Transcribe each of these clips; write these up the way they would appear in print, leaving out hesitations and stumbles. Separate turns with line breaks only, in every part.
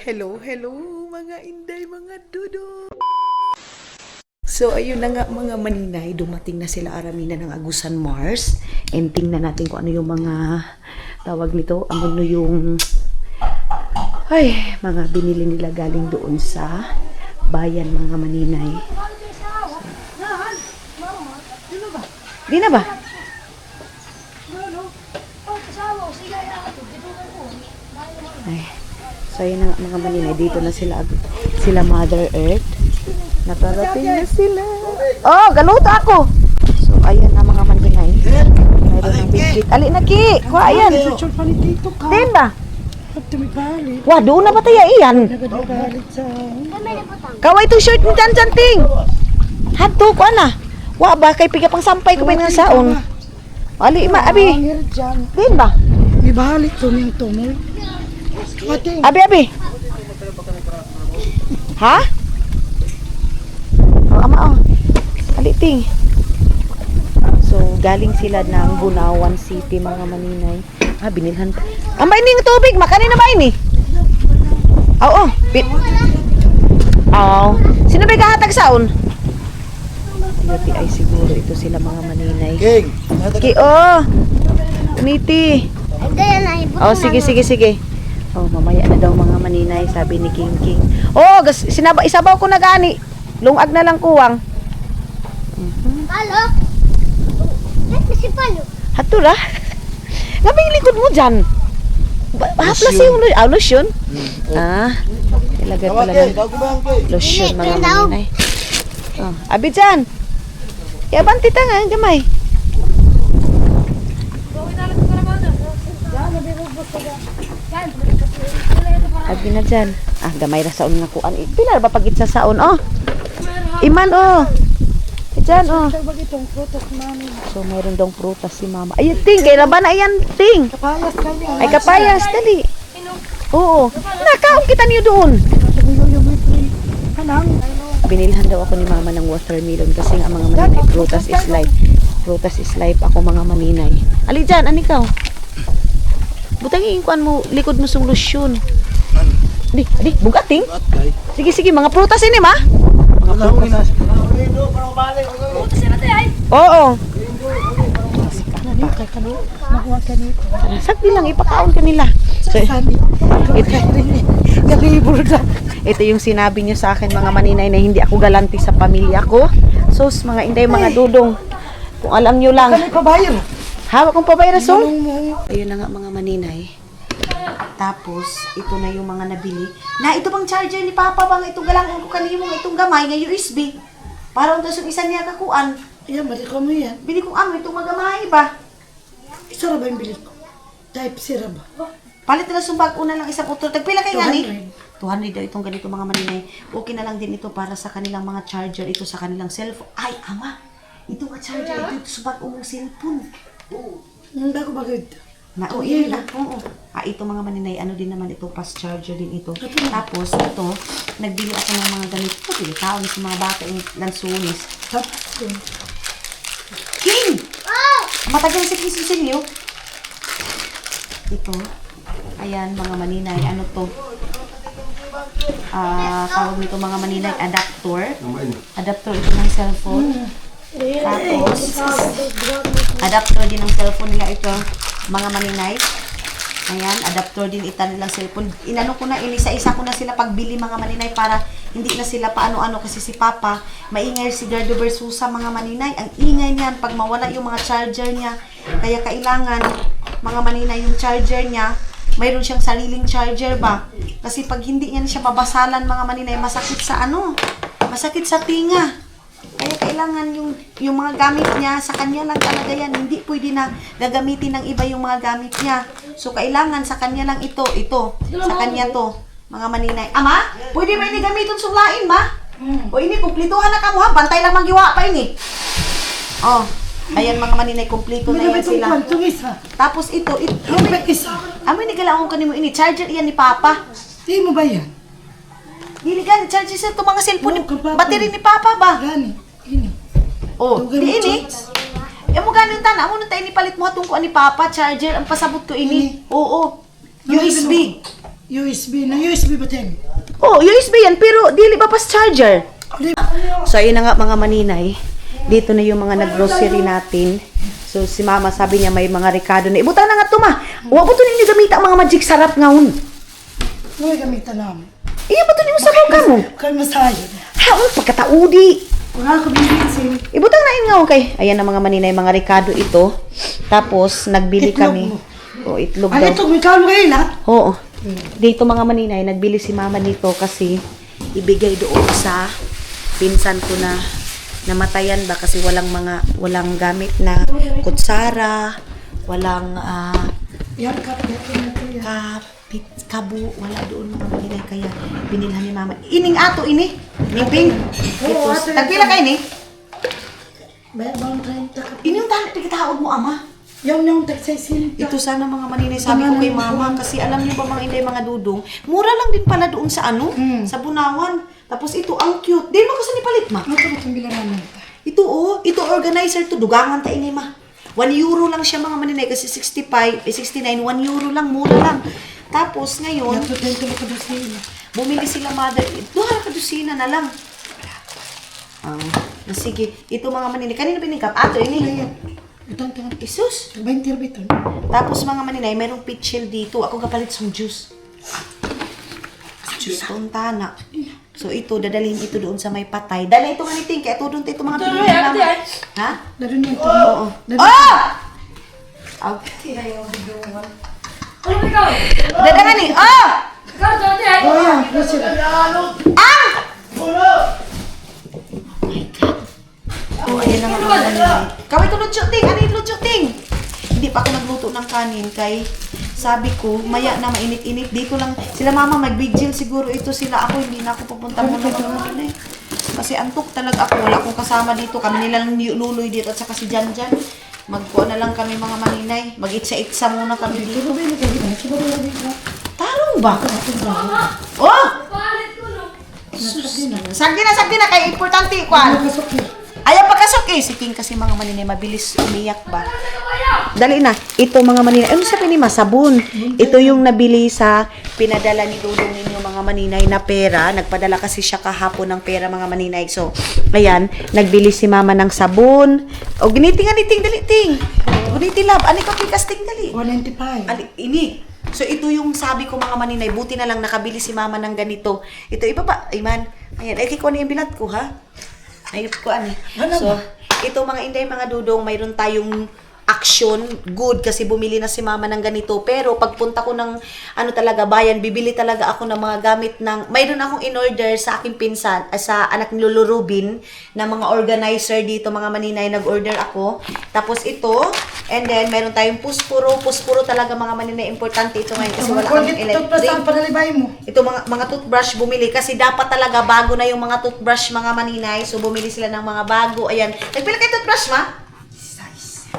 Hello, hello mga inday, mga dudo. So ayun na nga mga maninay, dumating na sila Aramina ng Agusan Mars. And tingnan natin kung ano yung mga tawag nito, ano yung mga binili nila galing doon sa bayan mga maninay. Di na ba? Ay, so yun na mga maninay, dito na sila Mother Earth. Naparating na sila. Oh, galuto ako. So ayan na mga maninay. Mayroon ng biscuit. Ali na ki, kuha ayan. Din ba? Wah, doon na ba tayo iyan? Kaway itong shirt ni Jan Ting. Hadto ko na. Wah ba, kay piga pang sampay ko ba nga saon. Ali ma, abi. Din ba?
Ibalik to niyang tumoy.
Abi. Ha? Oh, ama oh. Aliting. So, galing sila ng Bunawan City, mga maninay. Binilhan pa. Ang maining tubig, makanin na ba ini? Oo. Sino ba kahatag saon? Ito ay siguro ito sila mga maninay.
King.
Umiti. Oh, sige. Oh, mamaya na daw mga maninay, sabi ni King. Oh, isabaw ko na gani. Lungag na lang kuwang.
Palo? Si Palo.
Hato ra. Ngabing likod mo dyan. Haplas yung lotion. Ilagay pala ng lotion mga maninay. Oh, abi dyan. Yabanti ta nga, gamay. Abi na dyan. Gamay na saon nga kuan. Pila ba pag itsa saon? Oh. Iman oh. Diyan oh. So mayroon dong prutas si mama. Ay Ting, kaya ba na yan Ting?
Kapayas kanya.
Ay kapayas, dali. Oo. Nakaon kita niyo doon. Binilhan daw ako ni mama ng watermelon kasi nga mga maninay, prutas is life. Prutas is life ako mga maninay. Ali dyan, anikaw. Butangin kuan mo, likod mo sung lotion. Di, bugating. Sige, mga prutas ini ma. Mga prutas. Oo. Sakti lang, ipakaon kanila. So, ito yung sinabi niyo sa akin mga maninay na hindi ako galanti sa pamilya ko. So, mga inday, mga dudong. Kung alam nyo lang. Hawak kong pabayra, so. Ayun na nga mga maninay. Tapos, ito na yung mga nabili. Ito bang charger ni Papa bang itong galangon ko kanino mong itong gamay nga USB? Para untas yung isa niya kakuan.
Yan, balik ko mo yan.
Bili kong itong magamay ba?
Isa ra ba yung bilit ko? Type C ra ba?
Palit na sumbag una lang isang utol. Tagpila kay ngani? 200 daw itong ganito mga maninay. Okay na lang din ito para sa kanilang mga charger. Ito sa kanilang cellphone. Ay, ama! Ito nga charger. Ito sumbag umong cellphone.
Hindi ko bagay ito.
Yun lang. Oo. Ito mga maninay, ano din naman ito, fast charger din ito. Tapos, ito, nagbili ako ng mga ganito. Tao sa mga bata yung lansunis. King! Matagal sa kisusilyo. Ito. Ayan, mga maninay. Ano to? Tawag nito mga maninay, adapter. Adapter ito ng cellphone. Tapos, adapter din ng cellphone nila ito. Mga maninay. Ayan, adapter din ita nilang cellphone. Inano ko na, inisa-isa ko na sila pagbili mga maninay para hindi na sila paano-ano kasi si Papa, maingay si Gardo Versusa mga maninay. Ang ingay niyan pag mawala yung mga charger niya. Kaya kailangan, mga maninay, yung charger niya, mayroon siyang sariling charger ba? Kasi pag hindi niya siya babasalan mga maninay, masakit sa masakit sa tinga. Kaya kailangan yung mga gamit niya, sa kanya lang talaga yan. Hindi pwede na gagamitin ng iba yung mga gamit niya. So, kailangan sa kanya lang ito. Sa kanya to. Mga maninay. Ama, pwede ba ini gamitin sulain, ma? O ini, kumplituhan na ka mo ha. Bantay lang magiwa pa ini. Oh, ayan mga maninay, kumplito na yan sila. Tapos ito. Amoy ni galaong kanimo ini. Charger yan ni Papa.
Di mo ba yan?
Dili gani, charger sa ito mga cellphone. Battery ni Papa ba?
Gani. Ini.
Oh, di ini. Mo ganin tana mo nang tayo ni palit mo hatong ko ani Papa charger ang pasabot ko ini. Oo. USB.
USB na USB ba din?
Oh, USB yan, pero dili ba pas charger?
Di
So, ayun na nga mga maninay. Dito na yung mga nag-grocery natin. So, si mama sabi niya may mga rekado na. Ibutang na nga ito, ma. Huwag po ito ninyo gamita ang mga magic sarap ngayon.
May gamitan namin.
Iya ba ito ninyo sabaw ka mo?
Kaya masayo.
Haon, pagkataudi.
Wala ko bibitin.
Ibutang na yun nga, okay. Ayan na mga maninay, mga rekado ito. Tapos, nagbili
Itlog
kami.
mo.
O, itlog
Ano
daw.
ito? May kalo kayo na?
Oo. Dito mga maninay, nagbili si mama nito kasi ibigay doon sa pinsan ko na namatayan ba kasi walang gamit na kutsara, walang
Yan, kapit na ito yan.
kabu, wala doon mga maninay kaya binilhan ni mama. Ining ato ini, niping.
Oo,
Ito,
ato yan.
tagpila kayo ni?
May bang 30 ka.
Ining tigitaod mo ama.
Yung tagsaysin.
Ito sana mga maninay, sabi ko kay mama, kasi alam niyo ba mga inday, mga dudong, mura lang din pala doon sa sa Bunawan. Tapos ito, ang cute. Di mo kasi nipalit, ma.
Ano ito bilang namin?
Ito ito organizer to, dugangan ta ini, ma. 1 euro lang siya mga maninay, kasi 69, 1 euro lang, mura lang. Tapos ngayon,
Ito din ito makadusina.
bumili sila mother, duha ka dusina na lang. Sige, ito mga maninay, kanina binigap, ato ini.
Itong tangan.
Isus.
20 rubiton.
Tapos mga maninay, merong pitchel dito. Ako kapalit sa juice. Juice tontana. So ito, dadalhin ito doon sa may patay. Dala ito nga niting, kaya ito doon ito mga pinili naman. Ha?
Laro niyo ito.
Oo.
Laro.
Okay. Dada nga ni. Oh!
Oh, yan. Plus sila.
Oh, ayan na nga mga maninay. Kaway tulog shooting. Ano yung tulog shooting? Hindi pa ako nagluto ng kanin kay sabi ko, maya na mainit-init. Dito lang, sila mama mag-vigil siguro ito sila. Ako, hindi na ako pupunta muna mga maninay. Kasi antok talaga ako. Wala akong kasama dito. Kami nilang luloy dito at saka si Janjan. Magkuha na lang kami mga maninay. Mag-itsa-itsa muna kami dito. Tarong ba? Oh! Sagdi na. Kaya importante, Kwan. Ayaw pagkasok eh. Si King kasi mga maninay, mabilis umiyak ba? Dali na. Ito mga maninay. Ano sabi ni Ma? Sabon. Ito yung nabili sa pinadala ni Dudong ninyo mga maninay na pera. Nagpadala kasi siya kahapon ng pera mga maninay. So, ayan. Nagbili si Mama ng sabon. O, giniting. Dali, ting. Guniti lab. Ani ko pikasting dali.
195.
Ini. So, ito yung sabi ko mga maninay. Buti na lang nakabili si Mama ng ganito. Ito, iba pa. Iman. Ayan. Ay, kiko na yung bilat ko, ha? Ayun ko, ano. So, ito mga inday, mga dudong, mayroon tayong action, good, kasi bumili na si Mama ng ganito. Pero, pagpunta ko ng, talaga, bayan, bibili talaga ako ng mga gamit ng, mayroon akong in-order sa aking pinsan, sa anak ni Lolo Rubin, na mga organizer dito, mga maninay, nag-order ako. Tapos ito, and then, mayroon tayong puspuro talaga, mga maninay, importante ito ngayon, kasi wala kang electric.
Ang panalibay mo.
Ito mga toothbrush bumili kasi dapat talaga bago na yung mga toothbrush mga maninay. So bumili sila ng mga bago. Ayan. Nagpila kayo toothbrush, ma?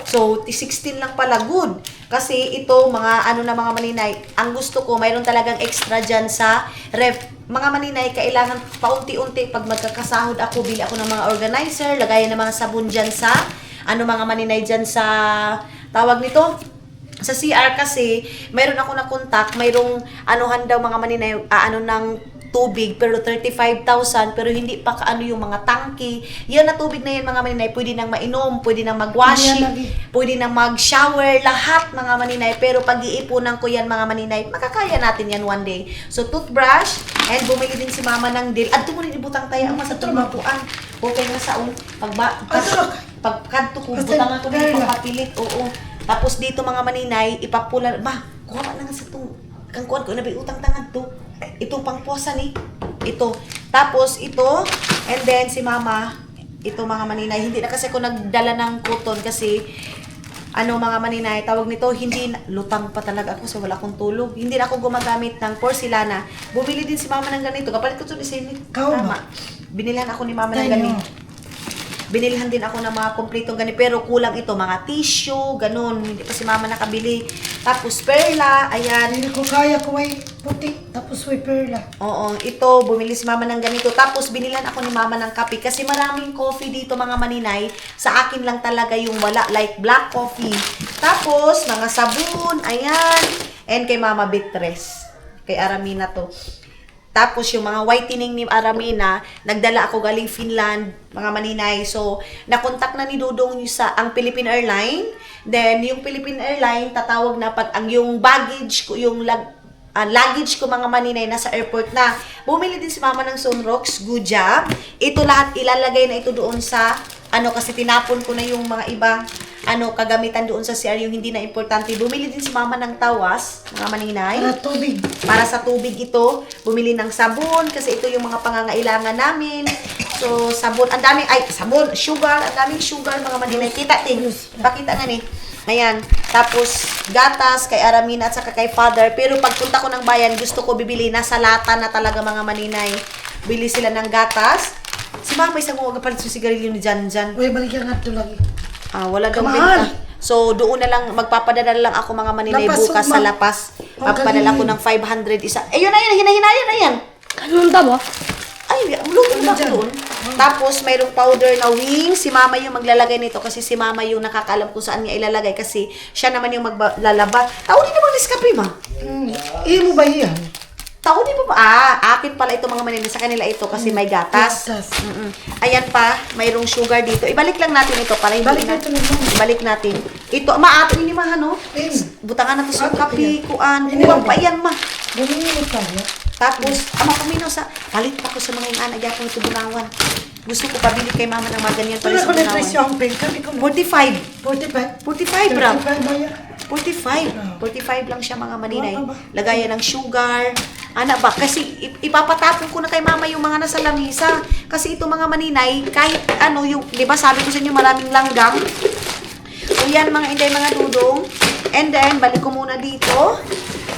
So 16 lang pala, good. Kasi ito mga mga maninay, ang gusto ko mayroon talagang extra diyan sa ref. Mga maninay, kailangan paunti-unti pag magkakasahod ako, bili ako ng mga organizer, lagayan ng mga sabon diyan sa mga maninay diyan sa tawag nito. Sa CR kasi, mayroon ako na contact, mayroong daw mga maninay, ng tubig, pero 35,000, pero hindi pa kaano yung mga tangki. Yan na tubig na yan mga maninay, pwede nang mainom, pwede nang mag-washing, pwede nang mag-shower, lahat mga maninay. Pero pag-iipunan ko yan mga maninay, makakaya natin yan one day. So, toothbrush, and bumili din si Mama ng deal. At mo rin ibutang tayo ang sa tumapuan. Okay nga saon. Pagkanto ko, butang ako dito, pagpapilit, oo. Tapos dito mga maninay, ipapulan, kuha ka na nga sa itong, kangkuhan ko, nabi utang tangad to. Ito pang puwasan eh. Ito. Tapos ito, and then si Mama, ito mga maninay, hindi na kasi ako nagdala ng cotton kasi, mga maninay, tawag nito, hindi, lutang pa talaga ako so wala akong tulog. Hindi na ako gumagamit ng porcelana. Bumili din si Mama ng ganito. Kapalit ko ito ni Sinit. Tama. Binilhan ako ni Mama ng ganito. Binilhan din ako ng mga kompletong ganito, pero kulang ito, mga tissue, ganun. Hindi pa si Mama nakabili. Tapos perla, ayan.
Hindi ko kaya ko ay puti, tapos may perla.
Oo, ito, bumili si Mama ng ganito. Tapos binilhan ako ni Mama ng kape kasi maraming coffee dito mga maninay. Sa akin lang talaga yung wala, like black coffee. Tapos, mga sabon, ayan. And kay Mama Beatrice. Kay Aramina to. Tapos yung mga whitening ni Aramina, nagdala ako galing Finland, mga maninay. So, nakontak na ni Dudong ang Philippine Airline. Then, yung Philippine Airline, tatawag na pag ang yung baggage ko, yung luggage ko mga maninay nasa airport na. Bumili din si mama ng Sunrocks, good job. Ito lahat ilalagay na ito doon sa, kasi tinapon ko na yung mga ibang, kagamitan doon sa CR, yung hindi na importante. Bumili din si mama ng tawas, mga maninay.
Para tubig.
Para sa tubig ito. Bumili ng sabon, kasi ito yung mga pangangailangan namin. So, sabon, ang daming, sabon, sugar, ang daming sugar, mga maninay. Kita, pakita nga ni. Ayan. Tapos, gatas kay Aramina at saka kay Father. Pero pagpunta ko ng bayan, gusto ko bibili. Nasa lata na talaga mga maninay. Bili sila ng gatas. Si mama isang mga kapalit sa sigarilyo ni Janjan.
Uy, balik nga ito lagi.
Wala daw
Kamahal.
benta. So, doon na lang, magpapadala lang ako mga maninay
Lapas,
bukas sa Lapas. Papadala ko ng 500 isa. Ayun na yan, hinahinayan na yan.
Ano ba?
Ay, luto na ako doon. Tapos, mayroong powder na wings. Si mama yung maglalagay nito kasi si mama yung nakakaalam kung saan niya ilalagay kasi siya naman yung maglalaba. Tao din naman Nescafe, ma.
Iyo mo ba yan?
Tao din ba? Akin pala ito mga maninay. Sa kanila ito kasi may gatas.
Gatas.
Ayan pa, mayroong sugar dito. Ibalik lang natin ito para hindi
Balik natin ito.
Ibalik natin. Ito, maato ini ma, no? Butangan na to sa kape, kuan. Kuwang pa yan, ma.
Bumili mo tayo.
Tapos, ama kumino sa, palit pa ko sa mga yung anak yakong ito bunawan. Gusto ko pabili kay mama ng mga ganyan pala sa
Ano ko na presyo
bunawan.
ang pink? Sabi ko,
45.
45?
45, bro.
45 ba yan?
45. 45 lang siya mga maninay.
Wala ba?
Lagayan ng sugar. Ano ba? Kasi ipapatapon ko na kay mama yung mga nasa lamisa. Kasi ito mga maninay, kahit yung, di ba sabi ko sa inyo maraming langgam. So yan mga inday, mga dudong. And then, balik ko muna dito.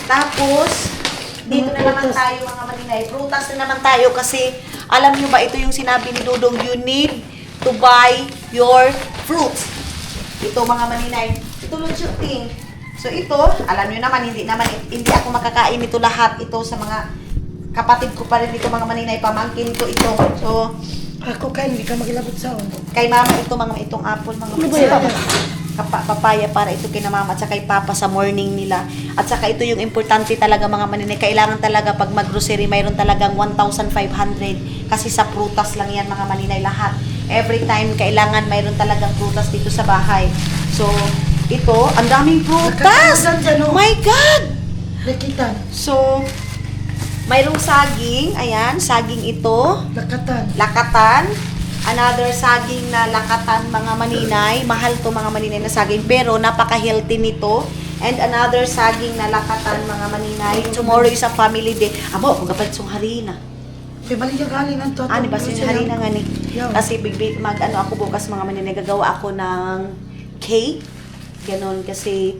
Tapos, dito na naman tayo mga maninay. Prutas na naman tayo kasi alam nyo ba ito yung sinabi ni Dudong, you need to buy your fruits. Ito mga maninay. Ito lang shooting. So ito, alam nyo naman, hindi ako makakain ito lahat. Ito sa mga kapatid ko pa rin ito mga maninay. Pamangkin ko ito. So,
Ako kain, hindi ka magilabot sa on.
kay mama ito itong apple mga maninay. Papaya para ito kay na mama at saka kay papa sa morning nila. At saka ito yung importante talaga mga maninay. Kailangan talaga pag mag-grocery mayroon talagang 1,500 kasi sa prutas lang yan mga maninay lahat. Every time kailangan mayroon talagang prutas dito sa bahay. So, ito, ang daming prutas! Oh my God!
Lakitan.
So, mayroong saging. Ayan, saging ito.
Lakatan.
Lakatan. Another saging na lakatan mga maninay. Mahal to mga maninay na saging. Pero napaka-healthy nito. And another saging na lakatan mga maninay. Tomorrow is a family day. Amo, magapalit song harina.
Balik yung galing ng to.
Di ba sin harina nga ni?
Yeah.
Kasi ako bukas mga maninay. Gagawa ako ng cake. Ganon kasi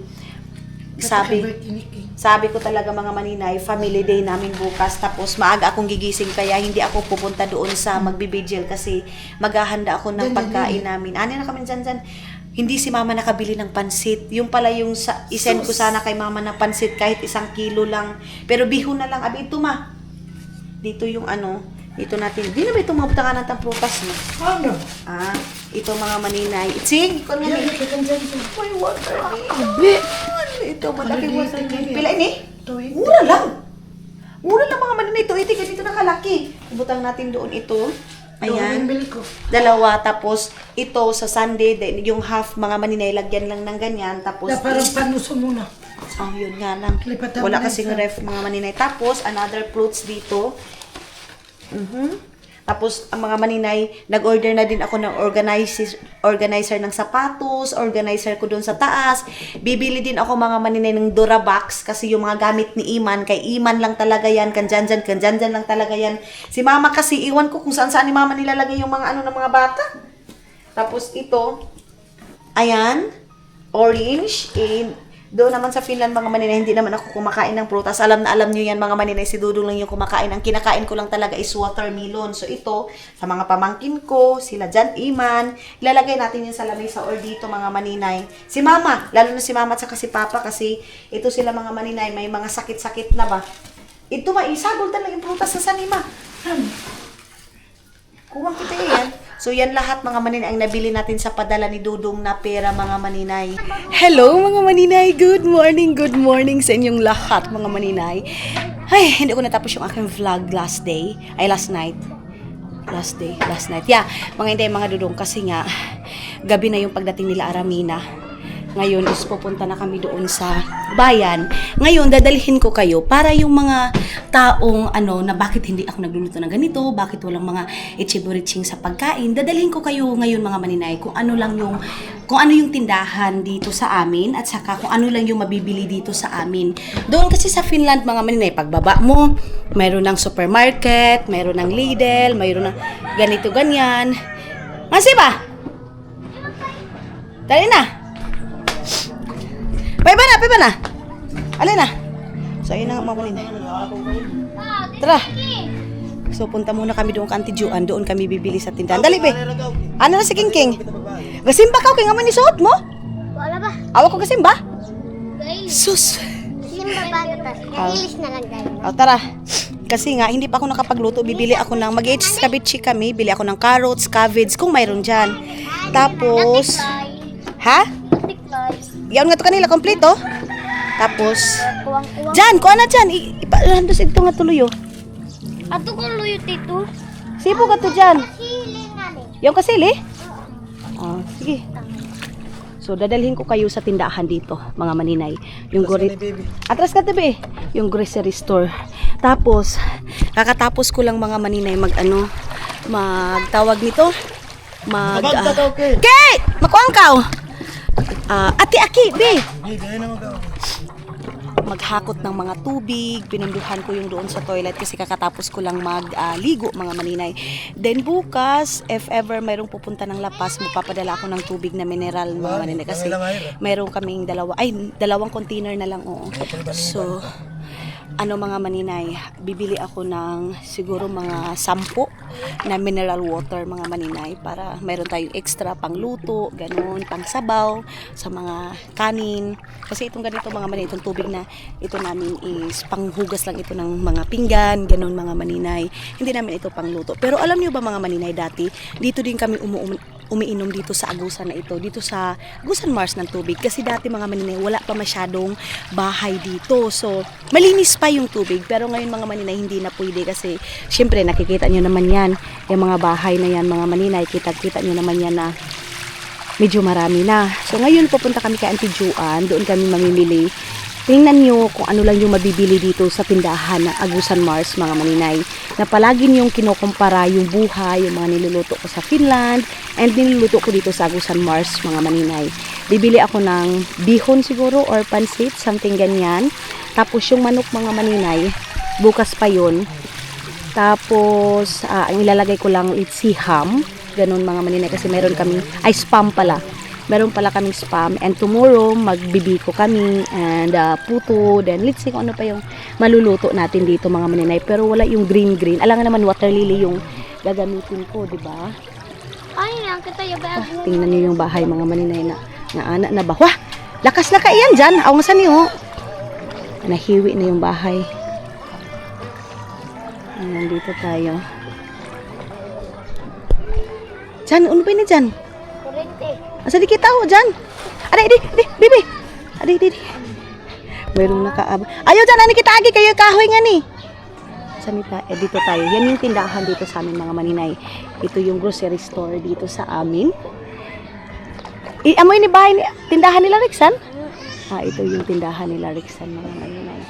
sabi ko talaga mga maninay, family day namin bukas. Tapos maaga akong gigising kaya hindi ako pupunta doon sa magbibigil kasi maghahanda ako ng pagkain namin. Ano na kami dyan? Hindi si mama nakabili ng pansit. Yung pala yung isend ko sana kay mama ng pansit kahit 1 kilo lang. Pero bihon na lang. Abi, ito ma. Dito yung dito natin. Di na ba itong mga butangan ng prutas mo?
Ano?
Ito mga maninay. Itsing! Ikaw nga
Yan,
ni.
lakitan dyan.
May water.
Abi!
Ito, malaking water. Pila ini?
Tuwing.
Mura lang. Mura lang mga maninay. Ito, iti, ganito nakalaki. Ibutang natin doon ito.
Ayan.
Ayan.
Bili ko.
2. Tapos, ito sa Sunday, yung half mga maninay, lagyan lang ng ganyan. Tapos,
Na parang panuso muna.
yun nga lang.
Lipatan
Wala
mo na
kasing
isa.
ref mga maninay. Tapos, another fruits dito. Tapos, ang mga maninay, nag-order na din ako ng organizer ng sapatos, organizer ko doon sa taas. Bibili din ako mga maninay ng Durabox kasi yung mga gamit ni Iman, kay Iman lang talaga yan, kanjan lang talaga yan. Si mama kasi, iwan ko kung saan ni mama nilalagay yung mga ng mga bata. Tapos ito, ayan, orange, doon naman sa Finland mga maninay, hindi naman ako kumakain ng prutas. Alam na alam nyo yan mga maninay, si Dudong lang yung kumakain. Ang kinakain ko lang talaga is watermelon. So ito, sa mga pamangkin ko, sila Jan Iman, ilalagay natin yun sa lamesa or dito mga maninay. Si mama, lalo na si mama at saka si papa kasi ito sila mga maninay, may mga sakit-sakit na ba. Ito isagol talaga yung prutas sa sanima. Kuwang kita yan. So yan lahat mga maninay ang nabili natin sa padala ni Dudong na pera mga maninay. Hello mga maninay, good morning sa inyong lahat mga maninay. Ay, hindi ko natapos yung aking vlog last night. Yeah, mga hindi, mga dudong, kasi nga, gabi na yung pagdating nila Aramina. Ngayon is pupunta na kami doon sa bayan. Ngayon, dadalhin ko kayo para yung mga taong na bakit hindi ako nagluluto ng ganito, bakit walang mga itchiburitsing sa pagkain. Dadalhin ko kayo ngayon mga maninay kung ano yung tindahan dito sa amin at saka kung ano lang yung mabibili dito sa amin. Doon kasi sa Finland mga maninay, pagbaba mo, mayroon ng supermarket, mayroon ng Lidl, mayroon ng ganito ganyan. Masi ba? Dali na. Paiba na. Alin na. So, ayun na nga mga maninay. Tara. So, punta muna kami doon ka Auntie Juan. Doon kami bibili sa tindahan. Dali, be. Ano na si King King? Gasimba ka, King. Amoy ni suot mo?
Wala ba?
Awak ko gasimba?
Guys,
Sus.
simba ba ito? Nahilis na lang guys.
O, tara. Kasi nga, hindi pa ako nakapagluto. Bibili ako ng, mag-cabbage kami. Bili ako ng carrots, cabbage, kung mayroon dyan. Tapos, ha? Iyon nga to kanila, kompleto. Tapos,
Kuwang-kuwang.
dyan, kuha na dyan. Ipalandos ito nga tuloy, oh.
Ato ko luyot ito.
Sipo ka to dyan.
Siling namin.
Yung kasili? Ah, sige. So, dadalhin ko kayo sa tindahan dito, mga maninay. Yung Atras ka, tabi. Yung grocery store. Tapos, kakatapos ko lang mga maninay magtawag nito. Kay! Makuang ka! Ate Aki, be! Maghakot ng mga tubig, pinunduhan ko yung doon sa toilet kasi kakatapos ko lang magligo mga maninay. Then bukas, if ever mayroong pupunta ng lapas, magpapadala ako ng tubig na mineral mga maninay kasi mayroong kaming dalawang container na lang, oo. So, mga maninay, bibili ako ng siguro mga 10 na mineral water mga maninay para mayroon tayong extra pang luto, ganun, pang sabaw sa mga kanin. Kasi itong ganito mga maninay, itong tubig na ito namin is panghugas lang ito ng mga pinggan, ganun mga maninay. Hindi namin ito pang luto. Pero alam niyo ba mga maninay, dati dito din kami umiinom dito sa agusan na ito, dito sa Agusan Mars ng tubig. Kasi dati mga maninay, wala pa masyadong bahay dito. So, malinis pa yung tubig. Pero ngayon mga maninay, hindi na pwede kasi syempre nakikita nyo naman yan. Yung mga bahay na yan mga maninay, kita nyo naman yan na medyo marami na. So, ngayon pupunta kami kay Auntie Juan. Doon kami mamimili. Tingnan nyo kung ano lang yung mabibili dito sa tindahan ng Agusan Mars mga maninay. Na palagi niyong kinukumpara yung buhay, yung mga niluluto ko sa Finland and niluluto ko dito sa Agusan Mars mga maninay. Bibili ako ng bihon siguro or pansit, something ganyan. Tapos yung manok mga maninay, bukas pa yun. Tapos ang ilalagay ko lang si ham, ganun mga maninay kasi meron kaming, spam pala. Meron pala kaming spam and tomorrow magbibiko kami and puto, then let's see kung ano pa yung maluluto natin dito mga maninay. Pero wala yung green. Alam nga naman water lily yung gagamitin ko, di ba?
Ay, lang kita yung bag.
Tingnan niyo yung bahay mga maninay na anak na ba? Wah! Lakas na ka iyan dyan. Aw nga sa niyo. Nahiwi na yung bahay. Ayan, dito tayo. Dyan, ano ba yun dyan?
Kurente.
Asa di kita ho dyan? Aday, bibi. Aday. Mayroong nakaab. Ayaw dyan, ani kita agi kayo kahoy nga ni. Sanita, dito tayo. Yan yung tindahan dito sa amin mga maninay. Ito yung grocery store dito sa amin. Amoy ni bahay, tindahan nila Rixan? Ito yung tindahan nila Rixan mga maninay.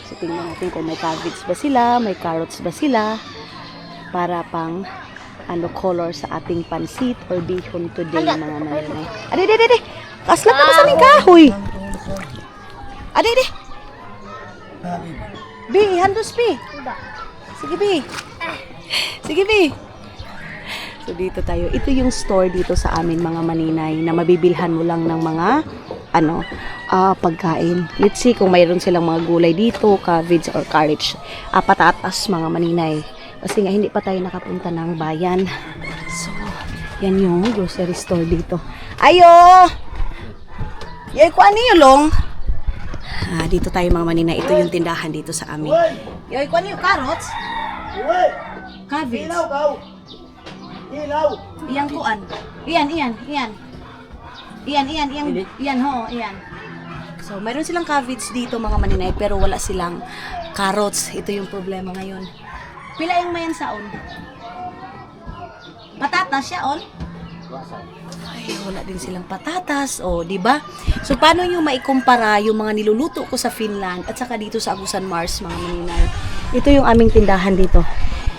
So tingnan natin kung may cabbage ba sila, may carrots ba sila. Para pang color sa ating pansit or bihon today mga maninay. Aday. Kaslat na ba sa aming kahoy? Aday. Bi, handos bi. Sige bi. So dito tayo. Ito yung store dito sa amin mga maninay na mabibilhan mo lang ng mga pagkain. Let's see kung mayroon silang mga gulay dito, cabbage or carrots. Patatas mga maninay. Kasi nga hindi pa tayo nakapunta ng bayan. So, yan yung grocery store dito. Ayo! Yoy, kuha niyo long. Dito tayo mga maninay. Ito yung tindahan dito sa amin. Yoy, kuha niyo carrots. Cabbage. Iyang kuan. Iyan ho. So, mayroon silang cabbage dito mga maninay pero wala silang carrots. Ito yung problema ngayon. Pila yung mayan saon? Patatas siya, on? Ay, wala din silang patatas, di ba? So, paano nyo maikumpara yung mga niluluto ko sa Finland at saka dito sa Agusan Mars, mga maninay? Ito yung aming tindahan dito.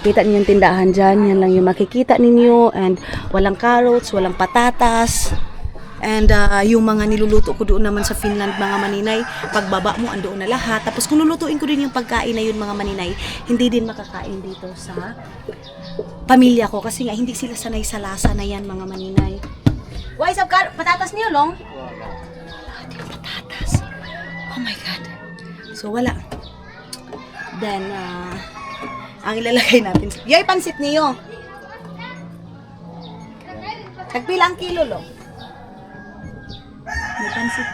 Kita niyo yung tindahan dyan, yan lang yung makikita ninyo, and walang carrots, walang patatas, and yung mga niluluto ko doon naman sa Finland, mga maninay, pagbaba mo, andoon na lahat. Tapos kung lulutuin ko din yung pagkain na yun, mga maninay, hindi din makakain dito sa pamilya ko kasi nga hindi sila sanay sa lasa na yan, mga maninay. Why is patatas niyo, Long? Wala. Di patatas. Oh my God. So, wala. Then, ang ilalagay natin. Yoy, pansit niyo. Tagpila ang kilo, Long? May pansit.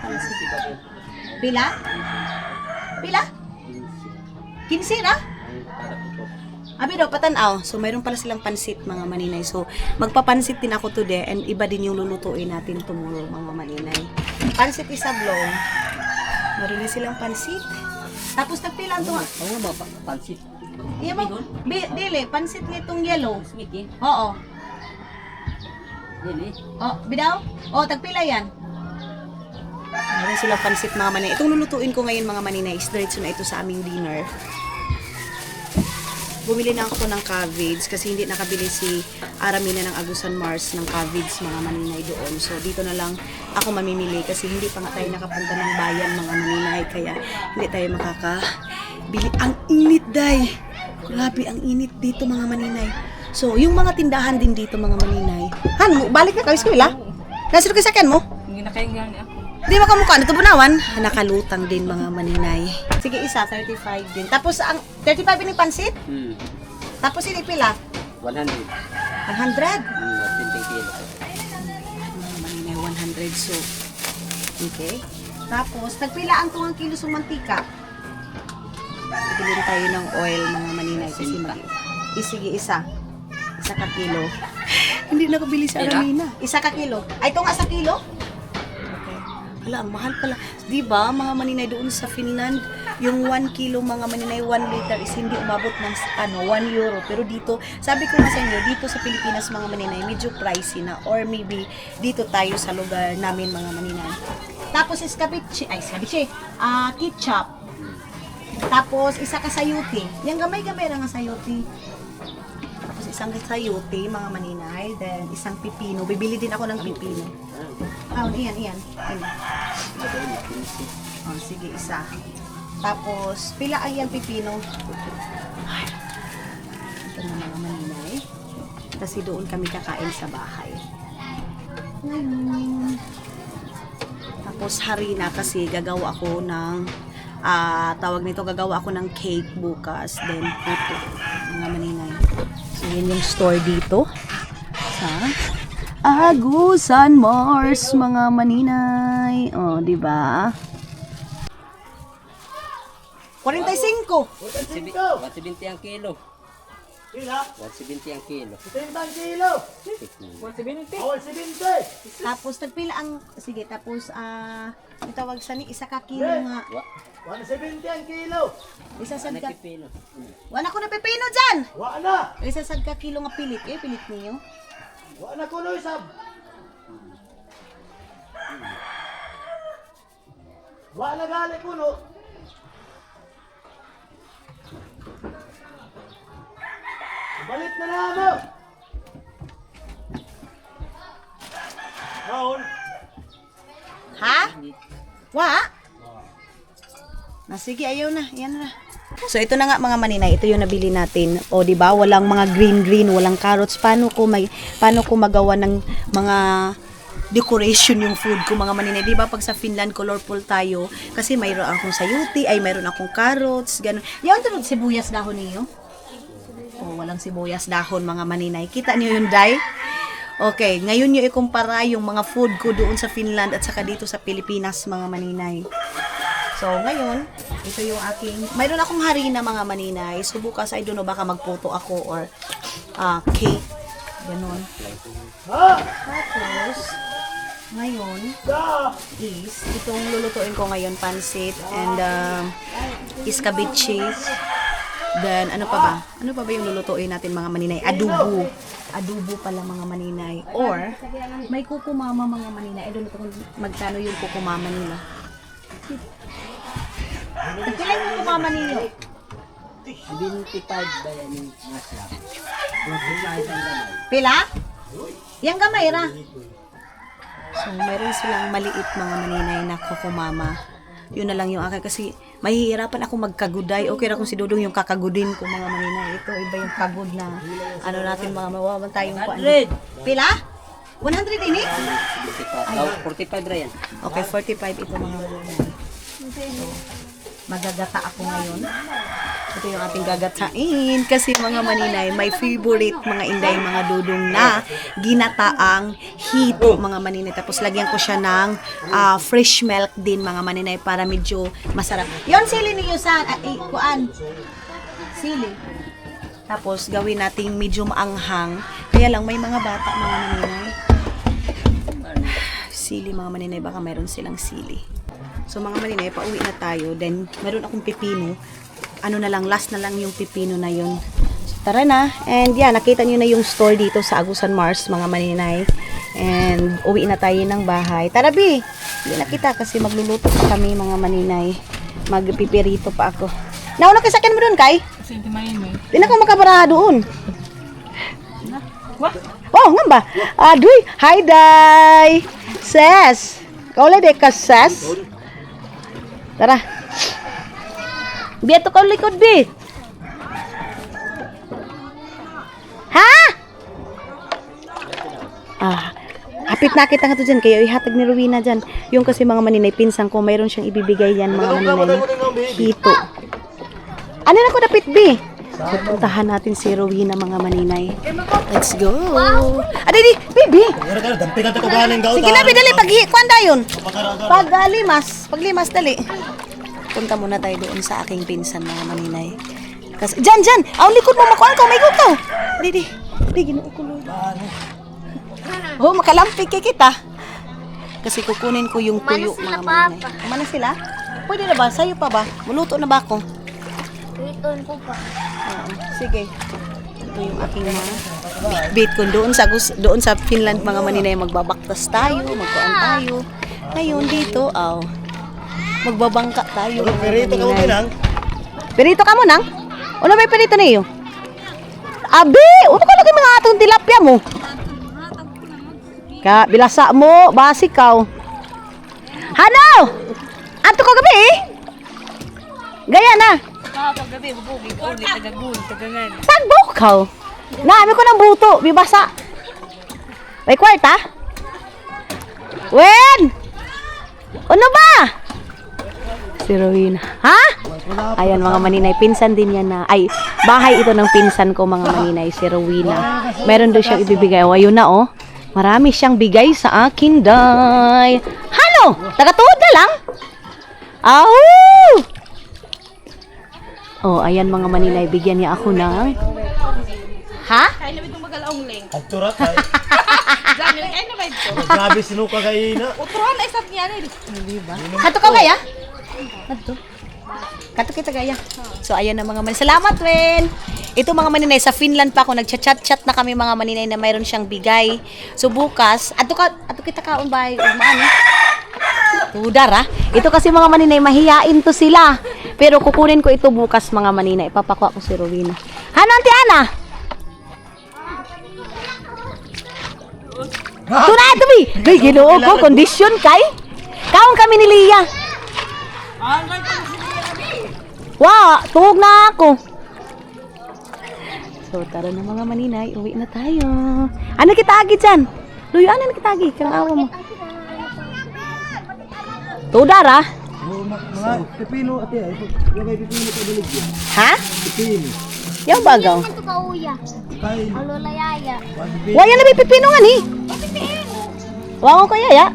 Pila? Pila? 15 na? Abi daw, patanaw. So, mayroon pala silang pansit, mga maninay. So, magpapansit din ako today and iba din yung lulutuin natin tomorrow, mga maninay. Pansit isablong. Meron din silang pansit. Tapos, nagpila ito.
Oo ba, pansit?
Iya ba? Dili, pansit nitong yellow. Oo.
Dili?
Oh, bidaw? Oh, tagpila yan. Meron silang pansit, mga maninay. Itong lulutuin ko ngayon, mga maninay, is diretso na ito sa aming dinner. Bumili na ako ng cabbage kasi hindi nakabili si Aramina ng Agusan Mars ng cabbage, mga maninay doon. So, dito na lang ako mamimili kasi hindi pa nga tayo nakapunta ng bayan, mga maninay. Kaya hindi tayo makakabili. Ang init, day! Grabe, ang init dito, mga maninay. So, yung mga tindahan din dito, mga maninay. Han, balik na kayo sa eskwela? Nasiro kayo sa mo?
Hindi na kayang gani ako.
Di ba kamukha? Ito bunawan? Nakalutang din, mga maninay. Sige, isa, 35 din. Tapos, ang 35 ini pansit? Tapos, ini pila?
100.
100?
20 kilo.
Mga maninay, 100. So, okay. Tapos, tagpila ang 2 kilo sa mantika. Bibili tayo ng oil, mga maninay. Kasi sige, isa. Isa ka kilo. Hindi na kabili sa Aramina. Isa ka kilo. Ay, ito nga sa kilo? Wala, ang mahal pala. Di ba, mga maninay doon sa Finland, yung 1 kilo, mga maninay, 1 liter is hindi umabot ng 1 euro. Pero dito, sabi ko nga sa inyo, dito sa Pilipinas, mga maninay, medyo pricey na. Or maybe, dito tayo sa lugar namin, mga maninay. Tapos, ketchup. Tapos, isa ka sayuti. Yung gamay-gamay lang ang sayuti. Tapos, isang sayuti, mga maninay. Then, isang pipino. Bibili din ako ng pipino. Iyan. Oh, sige, isa. Tapos, pila ay yung pipino? Ay, ito na, mga maninay. Kasi doon kami kakain sa bahay. Ngayon. Tapos, harina kasi gagawa ako ng gagawa ako ng cake bukas. Then, puto. Mga maninay. So, yun yung store dito. Sa Agusan Mars, mga maninay. Oh, di ba? 45.
170 ang kilo. 170 ang kilo.
70 kilo.
170?
Awal 70.
Tapos tagpila ang sige, tapos itawag sa ni isa ka kilo nga.
170 ang kilo.
Isa sad ka.
Pipino.
Wala ko na pepino diyan.
Wa na.
Isa sad ka kilo nga pilit, pilit niyo.
Wa na kuno isab. Wa na gali kuno. Balit na namo. Raul.
Ha? Wa? Na sige, ayaw na. Yan na. So ito na nga, mga maninay, ito yung nabili natin. O di ba, walang mga green, walang carrots. Paano ko magawa ng mga decoration yung food ko, mga maninay? Di ba pag sa Finland colorful tayo kasi mayroon akong sayuti, mayroon akong carrots, ganun. Yan tunod sibuyas dahon niyo. Oh, walang sibuyas dahon, mga maninay. Kita niyo yun, Day? Okay, ngayon niyo ikumpara yung mga food ko doon sa Finland at saka dito sa Pilipinas, mga maninay. So, ngayon, ito yung aking, mayroon akong harina, mga maninay. So, bukas, I don't know, baka magputo ako or cake. Ganun. Tapos, Ngayon is, itong lulutuin ko ngayon, pansit and iskabichi. Then, ano pa ba? Ano pa ba yung lulutuin natin mga maninay? Adobo. Adobo pala mga maninay. Or, may kukumama mga maninay. I don't know kung magkano yung kukumama nila. Kailan yung kukumama nila?
25 ba yan yung masya?
Pila? Yang gamay ra. So, mayroon silang maliit mga maninay na kukumama. Yun na lang yung akin kasi mahihirapan ako magkaguday. Okay ra kung si Dudong yung kakagudin ko mga maninay. Ito iba yung kagud na ano natin mga mawawan tayong kuan. Pila? 100 ini?
45 ra yan.
Okay, 45 ito mga maninay. So, magagata ako ngayon. Ito yung ating gagatain kasi mga maninay, my favorite mga inday, mga dudong na ginataang hito mga maninay. Tapos lagyan ko siya ng fresh milk din mga maninay para medyo masarap. Yon sili ni Yusan, kuan. Sili. Tapos gawin nating medyo maanghang. Kaya lang may mga bata mga maninay. Sili mga maninay, baka mayroon silang sili. So mga maninay, pauwi na tayo. Then meron akong pipino. Ano na lang, last na lang yung pipino na yun. So, tara na. And yeah, nakita nyo na yung store dito sa Agusan Mars, mga maninay. And uwi na tayo ng bahay. Tara, Bi! Hindi na kita kasi magluluto pa kami, mga maninay. Magpipirito pa ako. Nauna kayo sa akin mo doon, Kai?
Kasi hindi maingay.
Di na ako makabara doon. Oh, nga ba? Aduy! Hi, Day! Ses! Kaula de ka, Ses? Tara. Bi, ato ka likod, Bi. Ha? Hapit na kita nga to dyan. Kaya ihatag ni Rowena dyan. Yung kasi mga maninay, pinsan ko, mayroon siyang ibibigay yan, mga maninay. Hito. Ano na ko dapit, Bi? So, puntahan natin si Rowena, mga maninay. Let's go. Di, Bi. Sige na, Bi, dali. Kuan dayon. Paglimas, dali. Punta muna tayo doon sa aking pinsan, mga maninay. Kasi, dyan! Ang likod mo, makuhaan ka, may guto. Di, ginoo ko, Lord. Oh, makalampig kay kita. Kasi kukunin ko yung tuyo, mga maninay. Kumana sila? Pwede na ba? Sa'yo pa ba? Muluto na ba ako?
Tuiton ko pa.
Sige. Ito yung aking mga bit ko doon sa Finland, mga maninay. Magbabaktas tayo, magkuhan tayo. Ngayon dito, magbabangka tayo.
Perito ka mo pinang?
Perito ka mo nang? Ano ba yung perito na iyo? Abi! Ano ka lagi mga atong tilapia mo? Bilasa mo, basi ka. Hano! Ato ka gabi eh? Gaya na.
Paggabi, bubugig, ulit, tagagun, tagangan.
Saan bukaw? Naami ko ng buto, bibasa. May kwarta? Wen! Ano ba? Si Rowena. Ha? Ayan mga maninay, pinsan din yan na. Ay, bahay ito ng pinsan ko mga maninay, si Rowena. Meron doon siyang ibibigay. O, ayun na oh. Marami siyang bigay sa akin, day. Halo! Tagatuod na lang? Oh, ayan mga maninay, bigyan niya ako ng... Ha?
Kaya naman itong magalaong ling.
Agturat ay.
Dami lang, ay naman ito.
Grabe sinuka kay na.
Utuhan na isap niya rin.
Kato ka gaya? Kato kita gaya. So, ayan na mga maninay. Salamat, Wen! Ito mga maninay, sa Finland pa ako, nagchat-chat na kami mga maninay na mayroon siyang bigay. So, bukas, ato kita kaon ba? Maano? Tudar, ha? Ito kasi mga maninay, mahiyain to sila. Pero kukunin ko ito bukas mga maninay. Ipapakuha ko si Rowena. Hano, Auntie Ana? Tuna, ito, Bi! Day, ginoo ko, kondisyon kay? Kaon kami ni Lia. Wow, tuhog na ako. So, tara na mga maninay, uwi na tayo. Ano kita agi dyan? Luyo, ano kita agi? Kang awa mo. Tudar, ha?
Mga pipino ate ay. Yung may pipino sa bulig.
Ha?
Pipino.
Yung bagaw.
Ano ito ka uya?
Kay
Ang lolayaya.
Wala na may pipino nga ni. Wango ko yaya.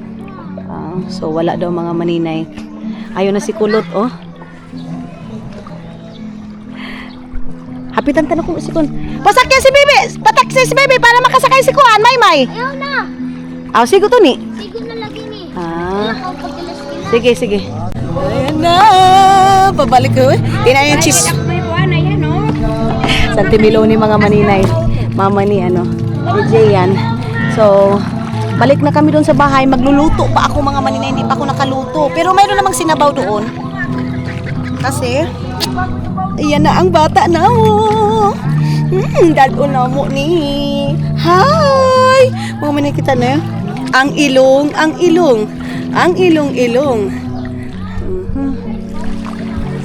So, wala daw mga maninay. Ayaw na si Kulot, oh. Hapitan tanong ko si Kun. Pasakyan si Bibi! Pataksin si Bibi para makasakay si Kuan, May.
Ayaw na.
Sigo to ni.
Sigo na lagi.
Sige, sige. Ayan na! Pabalik ko eh. Tingnan yung cheese. Santimiloni mga maninay. Mama ni ni Jay yan. So, balik na kami doon sa bahay. Magluluto pa ako mga maninay. Hindi pa ako nakaluto. Pero mayroon namang sinabaw doon. Kasi, iyan na ang bata na mo. Dad na mo ni. Hi! Mga maninay kita na. Ang ilong. Ang ilong.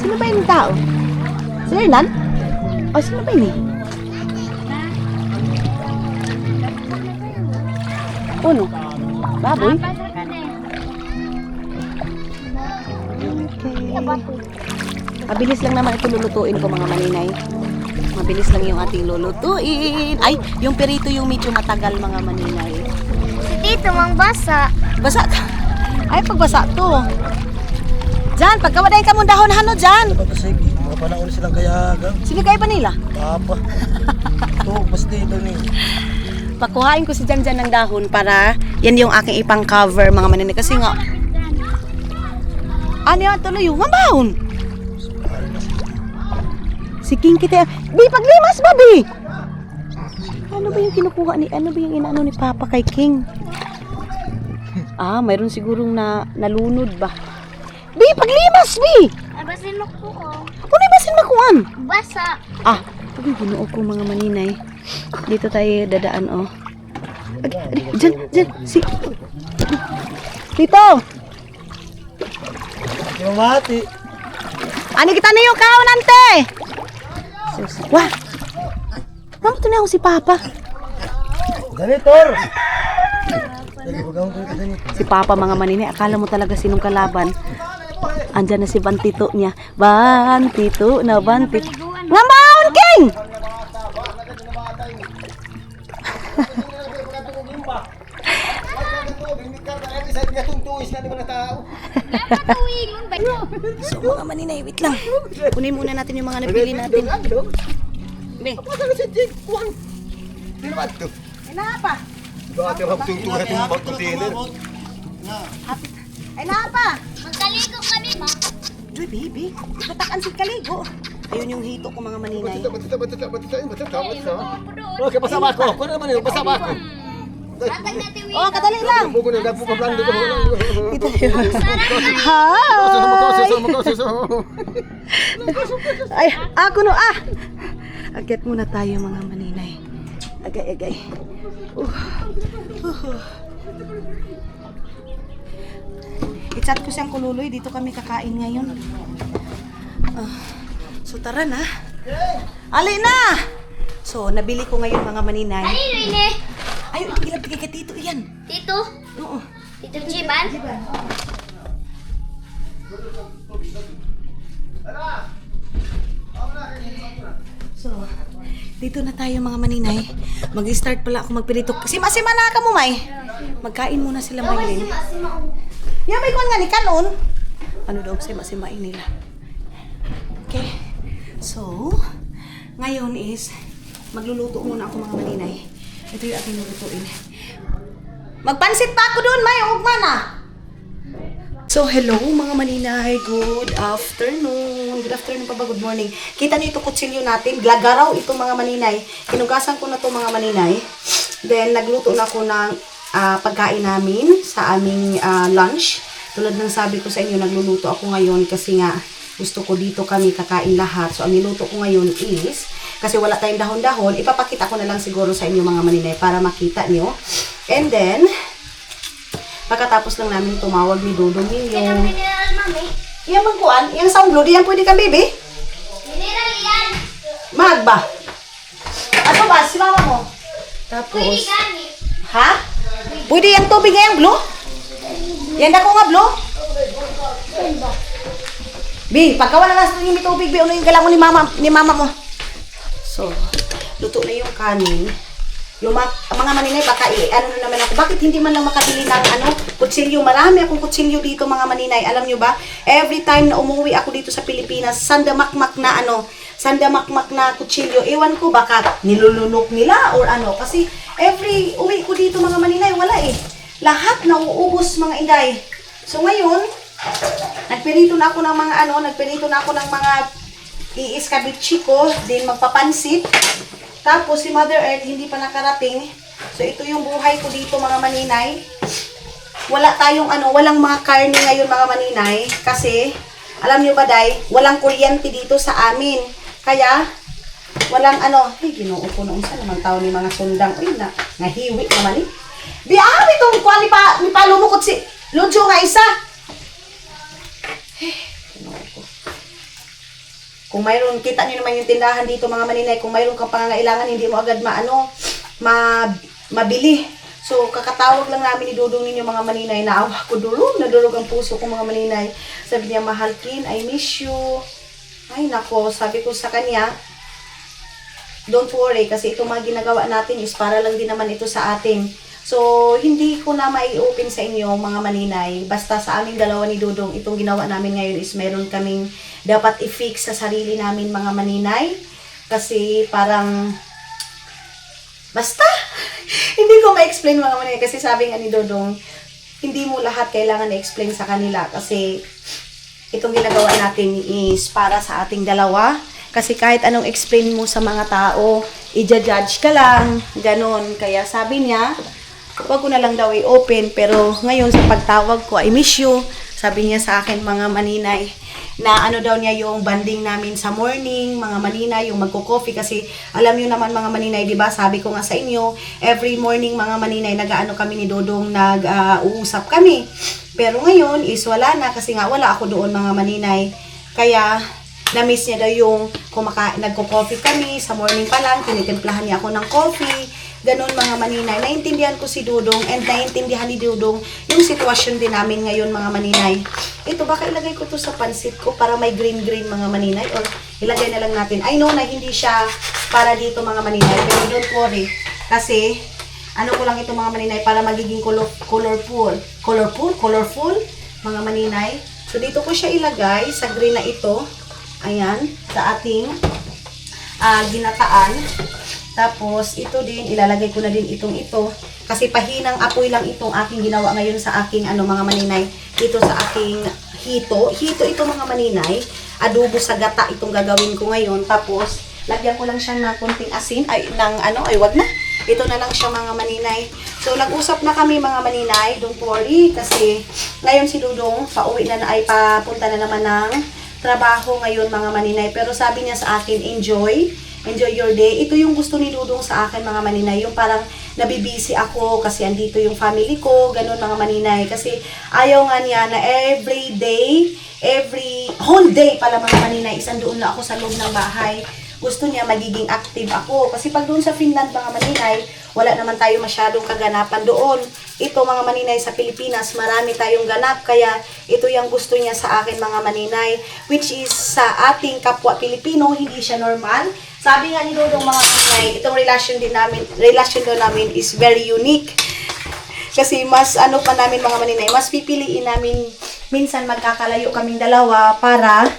Sino ba yung tao? Sino yun, Nan? O, sino ba yun eh? Uno? Baboy? Mabilis lang naman ito lulutuin ko mga maninay. Mabilis lang yung ating lulutuin. Ay, yung perito yung medyo matagal mga maninay.
Dito, mang basa.
Basa ka. Ay, pagbasa to. Jan, pagkawadayin ka mong dahon hano, Jan.
Kasi mga panahon silang kayagang.
Sino kayo pa nila?
Papa. Ito, mas dito ni.
Pakuhain ko si Jan Jan ng dahon para yan yung aking ipang cover mga maninay. Kasi nga, ano yan tuloy yung mambahon? Si King kita. Bi, paglimas ba, Bi? Ano ba yung kinukuha ni, ano ba yung inaano ni Papa kay King? Mayroon sigurong nalunod ba? Bi, paglimas, Bi!
Abasin mo ko.
Ano basin makuan?
Basa.
Pagay ginuo ko mga maninay. Dito tayo dadaan, oh. Diyan, Dito!
Yung mati.
Ano kita na yung kaon, ante? Wah! Namuto na ako si Papa.
Ganitor!
Si Papa mga maninay, akala mo talaga sinong kalaban. Andyan na si Bantito niya. Bantito. Ngamaon, King! So mga maninay, wait lang. Kunin muna natin yung mga napili natin. Be. Ay, napa?
Magkaligo kami ba?
Joy, baby. Patakan si kaligo. Ayun yung hito ko mga maninay.
Okay, pasama ko. Kuno naman yun, pasama ko.
Tatag natin
Oh, kadali lang.
Buko na dapo pa plan dito.
Ito yun. Hi! Ay, ako no, Akyat muna tayo mga maninay. Agay. I-chat ko siyang kululoy. Dito kami kakain ngayon. So tara na. Ali na! So, nabili ko ngayon mga maninay.
Kanino ini?
Ay, ilagay ka dito. Iyan.
Tito?
Oo.
Tito Jiban?
So, dito na tayo mga maninay. Mag-start pala ako magpirito. Sima-sima na ka mo, May. Magkain muna sila, Maylin. Yeah, may kuwan nga ni Kanon. Ano daw, sima-simain nila. Okay. So, ngayon is, magluluto muna ako mga maninay. Ito yung aking lulutuin. Magpansit pa ako doon, May. Ugma na. So, hello mga maninay. Good afternoon. Good afternoon pa ba? Good morning. Kita niyo ito kutsilyo natin. Glagaraw ito mga maninay. Hinugasan ko na ito mga maninay. Then, nagluto na ako ng pagkain namin sa aming lunch. Tulad ng sabi ko sa inyo, nagluluto ako ngayon kasi nga gusto ko dito kami kakain lahat. So, ang niluto ko ngayon is, kasi wala tayong dahon-dahon, ipapakita ko na lang siguro sa inyo mga maninay para makita nyo. And then, pagkatapos lang namin tumawag ni Dodong yung...
Mineral, mami.
Yan bang kuan? Yung sound blue, diyan pwede ka, baby?
Mineral yan.
Magba. Ano ba? Si mama mo. Tapos...
Pwede gani.
Ha? Pwede yung tubig ngayong blue? Yan ako nga blue? Bi, pagka wala na sa yung may tubig, Bi, ano yung galang mo ni mama mo? So, luto na yung kanin. Yung mga maninay, baka ano na naman ako. Bakit hindi man lang makabili ng kutsilyo? Marami akong kutsilyo dito mga maninay. Alam nyo ba? Every time na umuwi ako dito sa Pilipinas, sandamakmak na kutsilyo. Ewan ko baka nilulunok nila or ano. Kasi every uwi ko dito mga maninay, wala eh. Lahat nauubos mga inday. So ngayon, nagpirito na ako ng mga iiskabichi ko, din magpapansit. Tapos si Mother Earth hindi pa nakarating. So ito yung buhay ko dito mga maninay. Walang mga karne ngayon mga maninay kasi alam niyo ba day, walang kuryente dito sa amin. Kaya walang ginoo ko noon sa naman tao ni mga sundang. Uy na, ngahiwi naman eh. Biawi tong kwali pa, ni palumukot si Lujo nga isa. Kung mayroon, kita niyo naman yung tindahan dito mga maninay, kung mayroon kang pangangailangan, hindi mo agad mabili. So, kakatawag lang namin ni Dudong ninyo mga maninay, naawa ko nadulog ang puso ko mga maninay. Sabi niya, mahal kin, I miss you. Ay nako, sabi ko sa kanya, don't worry, kasi itong mga ginagawa natin is para lang din naman ito sa atin. So, hindi ko na mai-open sa inyo mga maninay. Basta sa aming dalawa ni Dudong, itong ginawa namin ngayon is meron kaming dapat i-fix sa sarili namin mga maninay. Kasi parang, basta, hindi ko ma-explain mga maninay. Kasi sabi nga ni Dudong, hindi mo lahat kailangan na-explain sa kanila. Kasi itong ginagawa natin is para sa ating dalawa. Kasi kahit anong explain mo sa mga tao, i-judge ka lang, ganon. Kaya sabi niya, wag ko na lang daw i-open, pero ngayon sa pagtawag ko, I miss you. Sabi niya sa akin mga maninay, na daw niya yung banding namin sa morning, mga maninay, yung magko-coffee. Kasi alam niyo naman mga maninay, di ba? Sabi ko nga sa inyo, every morning mga maninay, kami ni Dudong, nag-uusap kami. Pero ngayon is wala na, kasi nga wala ako doon mga maninay. Kaya na-miss niya daw yung nagko-coffee kami, sa morning pa lang, tinitimplahan niya ako ng coffee. Ganun mga maninay. Naintindihan ko si Dudong and naintindihan ni Dudong yung sitwasyon din namin ngayon mga maninay. Ito, baka ilagay ko to sa pansit ko para may green-green mga maninay or ilagay na lang natin. I know na hindi siya para dito mga maninay, pero don't worry. Kasi, ko lang ito mga maninay para magiging colorful mga maninay. So, dito ko siya ilagay sa green na ito. Ayan, sa ating ginataan. Tapos, ito din, ilalagay ko na din ito. Kasi pahinang apoy lang itong aking ginawa ngayon sa aking, mga maninay. Dito sa aking hito. Hito ito mga maninay. Adobo sa gata itong gagawin ko ngayon. Tapos, lagyan ko lang siya ng kunting asin. Wag na. Ito na lang siya mga maninay. So, nag-usap na kami mga maninay. Don't worry. Kasi, ngayon si Dudong, papunta na naman ng trabaho ngayon mga maninay. Pero sabi niya sa akin, enjoy your day. Ito yung gusto ni Dudong sa akin mga maninay. Yung parang nabibisi ako kasi andito yung family ko. Ganun mga maninay. Kasi ayaw nga niya na whole day pala mga maninay, isang doon na ako sa loob ng bahay. Gusto niya magiging active ako. Kasi pag doon sa Finland mga maninay, wala naman tayo masyadong kaganapan doon. Ito mga maninay sa Pilipinas, marami tayong ganap. Kaya ito yung gusto niya sa akin mga maninay. Which is sa ating kapwa Pilipino, hindi siya normal. Sabi nga ni Dudong mga maninay, itong relasyon daw namin is very unique. Kasi mas pa namin mga maninay, mas pipiliin namin minsan magkakalayo kaming dalawa para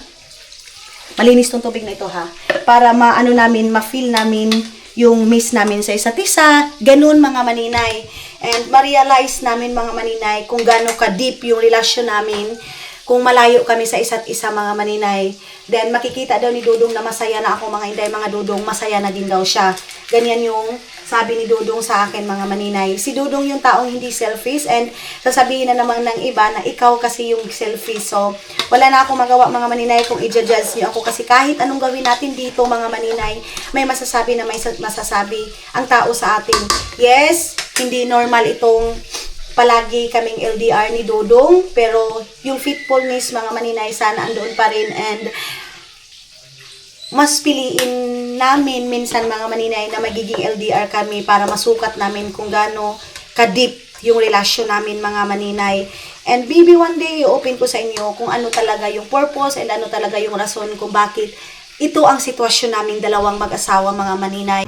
malinis tong tubig na ito ha. Para ma-feel namin yung miss namin sa isa't isa. Ganun mga maninay. And ma-realize namin mga maninay kung gaano ka-deep yung relasyon namin. Kung malayo kami sa isa't isa mga maninay. Then makikita daw ni Dudong na masaya na ako mga Inday, mga Dudong, masaya na din daw siya. Ganyan yung sabi ni Dudong sa akin mga maninay. Si Dudong yung taong hindi selfish and sasabihin na naman ng iba na ikaw kasi yung selfish. So, wala na ako magawa mga maninay kung i-judge niyo ako kasi kahit anong gawin natin dito mga maninay, may masasabi na may masasabi ang tao sa atin. Yes, hindi normal itong palagi kaming LDR ni Dudong, pero yung faithfulness mga maninay sana andoon pa rin and mas piliin namin minsan mga maninay na magiging LDR kami para masukat namin kung gaano ka-deep yung relasyon namin mga maninay. And maybe one day i-open ko sa inyo kung ano talaga yung purpose and ano talaga yung rason kung bakit ito ang sitwasyon naming dalawang mag-asawa mga maninay.